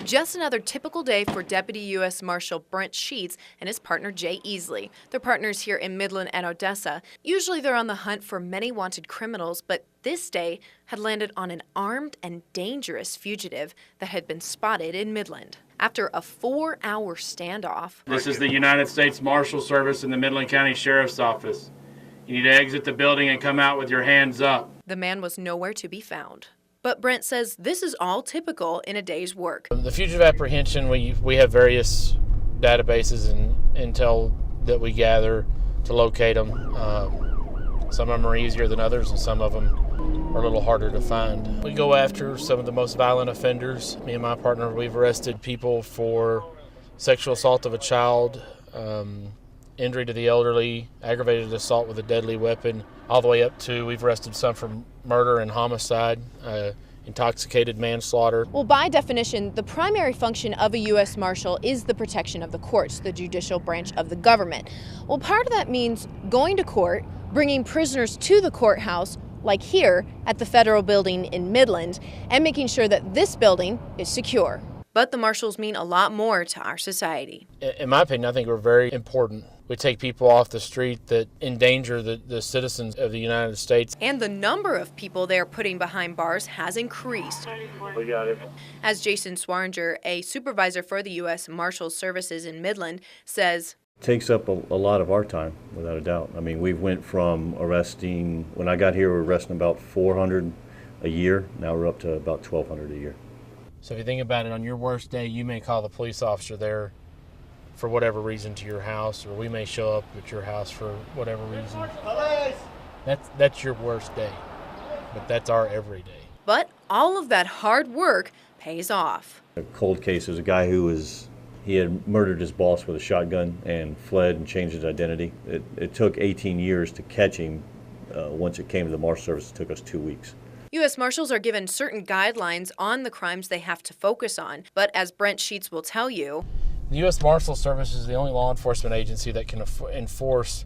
Just another typical day for Deputy U.S. Marshal Brent Sheets and his partner Jay Easley. They're partners here in Midland and Odessa. Usually they're on the hunt for many wanted criminals, but this day had landed on an armed and dangerous fugitive that had been spotted in Midland. After a 4-hour standoff. This is the United States Marshal Service in the Midland County Sheriff's Office. You need to exit the building and come out with your hands up. The man was nowhere to be found. But Brent says this is all typical in a day's work. The fugitive apprehension, we have various databases and intel that we gather to locate them. Some of them are easier than others, and some of them are a little harder to find. We go after some of the most violent offenders. Me and my partner, we've arrested people for sexual assault of a child, injury to the elderly, aggravated assault with a deadly weapon, all the way up to we've arrested some for murder and homicide, intoxicated manslaughter. Well, by definition, the primary function of a U.S. Marshal is the protection of the courts, the judicial branch of the government. Well, part of that means going to court, bringing prisoners to the courthouse, like here at the federal building in Midland, and making sure that this building is secure. But the marshals mean a lot more to our society. In my opinion, I think we're very important. We take people off the street that endanger the citizens of the United States. And the number of people they are putting behind bars has increased. We got it. As Jason Swaringer, a supervisor for the U.S. Marshals Services in Midland, says, it takes up a lot of our time, without a doubt. I mean, we went from arresting, when I got here, we were arresting about 400 a year. Now we're up to about 1,200 a year. So if you think about it, on your worst day, you may call the police officer there for whatever reason to your house, or we may show up at your house for whatever reason. That's your worst day, but that's our everyday. But all of that hard work pays off. A cold case is a guy he had murdered his boss with a shotgun and fled and changed his identity. It took 18 years to catch him. Once it came to the Marshal Service, it took us 2 weeks. U.S. Marshals are given certain guidelines on the crimes they have to focus on, but as Brent Sheets will tell you, the U.S. Marshals Service is the only law enforcement agency that can enforce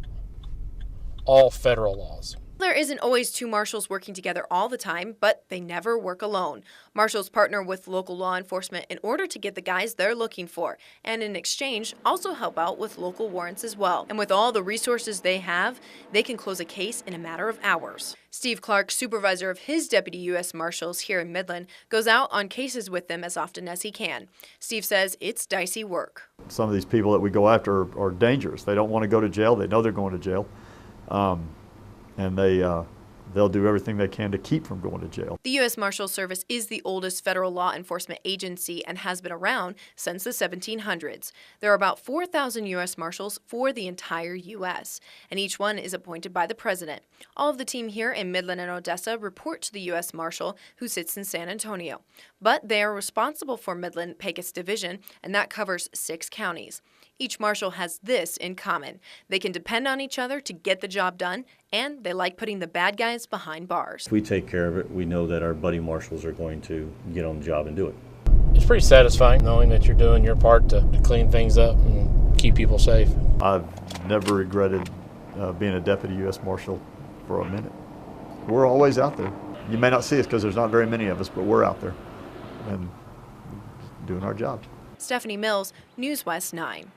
all federal laws. There isn't always two marshals working together all the time, but they never work alone. Marshals partner with local law enforcement in order to get the guys they're looking for, and in exchange also help out with local warrants as well. And with all the resources they have, they can close a case in a matter of hours. Steve Clark, supervisor of his Deputy U.S. Marshals here in Midland, goes out on cases with them as often as he can. Steve says it's dicey work. Some of these people that we go after are dangerous. They don't want to go to jail. They know they're going to jail. And they'll do everything they can to keep from going to jail. The U.S. Marshals Service is the oldest federal law enforcement agency and has been around since the 1700s. There are about 4,000 U.S. Marshals for the entire U.S., and each one is appointed by the President. All of the team here in Midland and Odessa report to the U.S. Marshal, who sits in San Antonio. But they are responsible for Midland-Pecos Division, and that covers 6 counties. Each marshal has this in common. They can depend on each other to get the job done, and they like putting the bad guys behind bars. If we take care of it, we know that our buddy marshals are going to get on the job and do it. It's pretty satisfying knowing that you're doing your part to clean things up and keep people safe. I've never regretted being a Deputy U.S. Marshal for a minute. We're always out there. You may not see us because there's not very many of us, but we're out there and doing our job. Stephanie Mills, News West 9.